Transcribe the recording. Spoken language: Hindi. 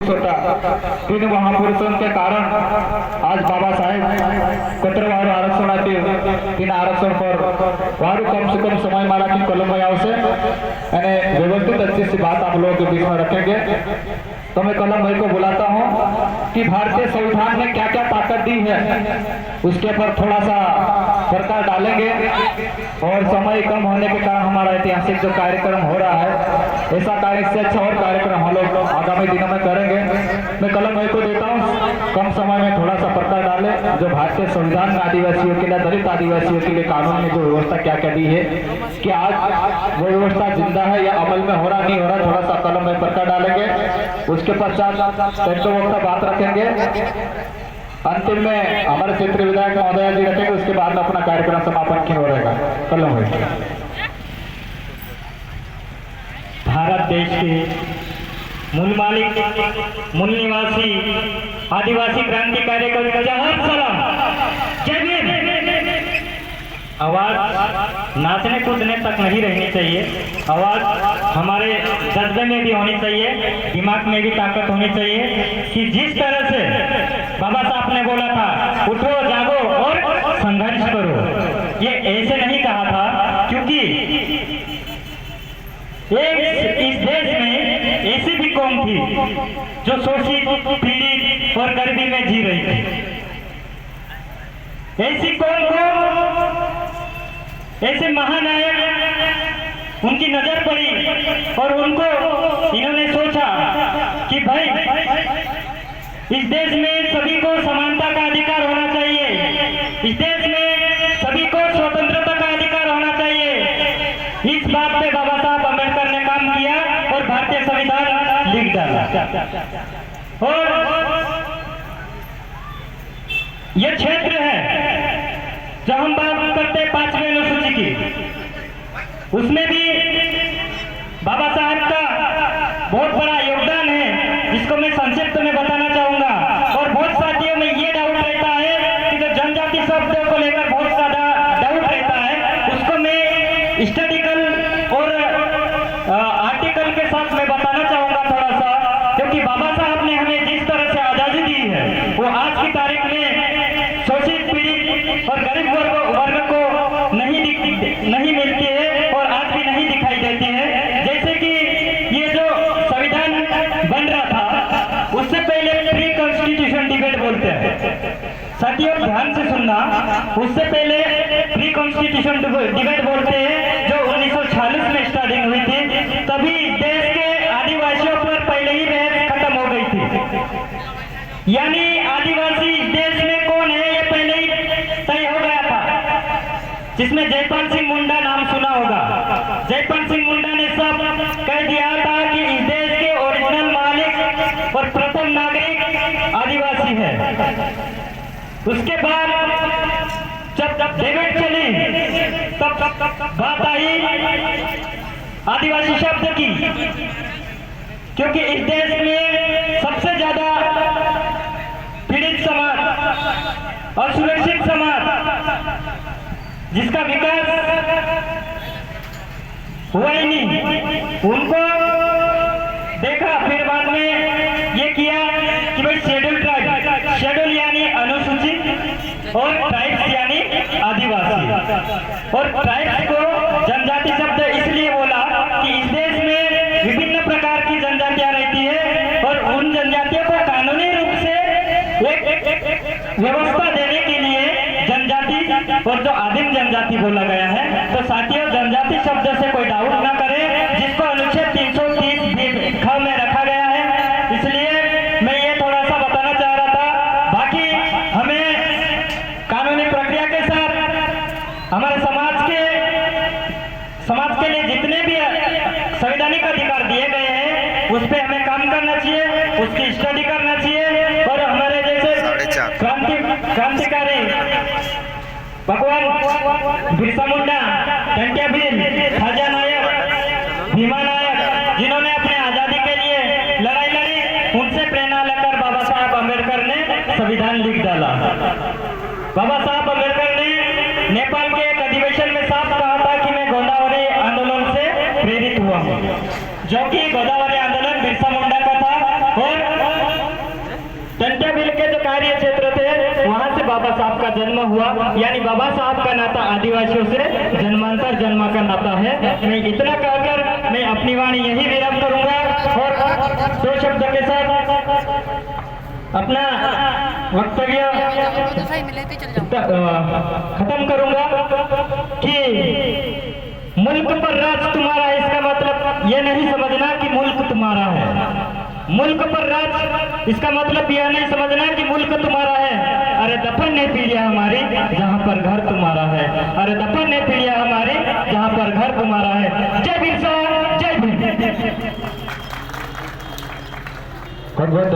तीन महापुरुषों के कारण आज बाबासाहेब कत्रवारू आरक्षणातील तीन आरक्षण पर वारू कम से कम समय मारा की कलम में आवश्य यानी व्यवस्थित अच्छी सी बात आप लोगों के बीच में रखेंगे। तो मैं कलम भाई को बुलाता हूं कि भारतीय संविधान ने क्या क्या ताकत दी है उसके पर थोड़ा सा प्रकाश डालेंगे और समय कम होने के कारण हमारा ऐतिहासिक जो कार्यक्रम हो रहा है ऐसा कार्य से अच्छा और कार्यक्रम हम लोग आगामी दिनों में करेंगे। मैं कलम भाई को देता हूं कम समय में थोड़ा सा प्रकाश डाले जो भारतीय संविधान में आदिवासियों के लिए दलित आदिवासियों के लिए कानून में जो व्यवस्था क्या क्या दी है कि आज वो व्यवस्था जिंदा है या अमल में हो रहा नहीं हो रहा, थोड़ा सा कलम में प्रकाश डालेंगे। उसके पश्चात पेंटो वक्त बात रखेंगे। अंतिम में हमारे क्षेत्रीय विधायक महोदय जी रखेंगे। उसके बाद में अपना कार्यक्रम समापन की हो रहेगा। कलम भाई। भारत देश के मूल मालिक, मूल निवासी, आदिवासी क्रांतिकारी कवि जवाहर सलाम जय भीम। आवाज नाचने कूदने तक नहीं रहनी चाहिए, आवाज हमारे जज्बे में भी होनी चाहिए, दिमाग में भी ताकत होनी चाहिए कि जिस तरह से बाबा साहब ने बोला था उठो जागो और संघर्ष करो, ये ऐसे नहीं कहा था क्योंकि इस देश में ऐसी भी कौम थी जो शोषित, पीड़ित और गरीबी में जी रही थी। ऐसी कौम को ऐसे महानायक उनकी नजर पड़ी और उनको इन्होंने सोचा कि भाई इस देश में सभी को समानता का अधिकार होना चाहिए, इस देश में सभी को स्वतंत्रता का अधिकार होना चाहिए। इस बात पे बाबा साहब अम्बेडकर ने काम किया और भारतीय संविधान लिख डाला। और ये क्षेत्र है जो हम बात करते हैं 5वीं अनुसूची की, उसमें भी बाबा साहब का बहुत बड़ा योगदान है जिसको मैं संक्षिप्त में बताना चाहूंगा। और बहुत साथियों में ये डाउट रहता है कि जो जनजाति शब्दों को लेकर बहुत ज्यादा डाउट रहता है, उसको मैं स्टैटिकल और आर्टिकल के साथ मैं बताना चाहूंगा थोड़ा सा, क्योंकि बाबा साहब ने हमें जिस तरह से आजादी दी है वो आज की तारीख में शोषित, पीड़ित और गरीब वर्ग को नहीं मिलती है और आज भी नहीं दिखाई देती है। जैसे कि ये जो संविधान बन रहा था उससे पहले प्री कॉन्स्टिट्यूशन डिबेट बोलते हैं, साथियों ध्यान से सुनना, उससे पहले प्री कॉन्स्टिट्यूशन डिबेट बोलते हैं जो 1946 में स्टार्टिंग हुई थी। तभी देश के आदिवासियों पर पहले ही बहस खत्म हो गई थी, यानी आदिवासी देश में कौन है ये पहले ही तय हो गया था, जिसमें जयपाल सिंह मुंडा नाम सुना होगा। जयपाल सिंह मुंडा ने सब कह दिया था कि इस देश के ओरिजिनल मालिक और प्रथम नागरिक आदिवासी है। उसके बाद जब डिबेट चली तब बात आई आदिवासी शब्द की, क्योंकि इस देश में सबसे ज्यादा पीड़ित समाज, असुरक्षित समाज, जिसका विकास हुआ ही नहीं, उनको देखा। फिर बाद में ये किया कि भाई शेड्यूल ट्राइब, शेड्यूल यानी अनुसूचित और ट्राइब्स यानी आदिवासी। और ट्राइब्स को जनजाति शब्द इसलिए बोला कि इस देश में विभिन्न प्रकार की जनजातियां रहती है और उन जनजातियों को कानूनी रूप से एक व्यवस्था देने के लिए जनजाति और जो आदिम जनजाति बोला गया है। तो साथियों जनजाति शब्द से कोई डाउट ना करें, जिसको अनुच्छेद 330 ख में रखा गया है, इसलिए मैं ये थोड़ा सा बताना चाह रहा था। बाकी हमें कानूनी प्रक्रिया के साथ हमारे समाज के लिए जितने भी संवैधानिक अधिकार दिए गए हैं उस पर हमें काम करना चाहिए, उसकी स्टडी करना चाहिए। और हमारे जैसे क्रांतिकारी भगवान बिरसा मुंडा, टंट्या भील, खाजा नायक, भीमा नायक, जिन्होंने अपने आजादी के लिए लड़ाई लड़ी, उनसे प्रेरणा लेकर बाबा साहब अम्बेडकर ने संविधान लिख डाला। बाबा साहब अम्बेडकर ने नेपाल के एक अधिवेशन में साफ कहा था कि मैं गोदावरी आंदोलन से प्रेरित हुआ हूँ, जो कि गोदावरी आंदोलन बिरसा मुंडा का था। और जनजातीय क्षेत्र थे, वहां से बाबा साहब का जन्म हुआ। यानी बाबा साहब का नाता आदिवासियों से जन्मांतर जन्मा का नाता है। मैं इतना कहकर मैं अपनी वाणी यही विराम करूंगा और दो शब्द के साथ अपना वक्तव्य खत्म करूंगा कि मुल्क पर राज तुम्हारा, इसका मतलब ये नहीं समझना कि मुल्क तुम्हारा है। मुल्क पर राज इसका मतलब यह नहीं समझना कि मुल्क तुम्हारा है। अरे दफन नहीं पीड़िया हमारी जहाँ पर घर तुम्हारा है। अरे दफन नहीं पीड़िया हमारी जहाँ पर घर तुम्हारा है। जय बिरसा, जय भीम। बहुत बहुत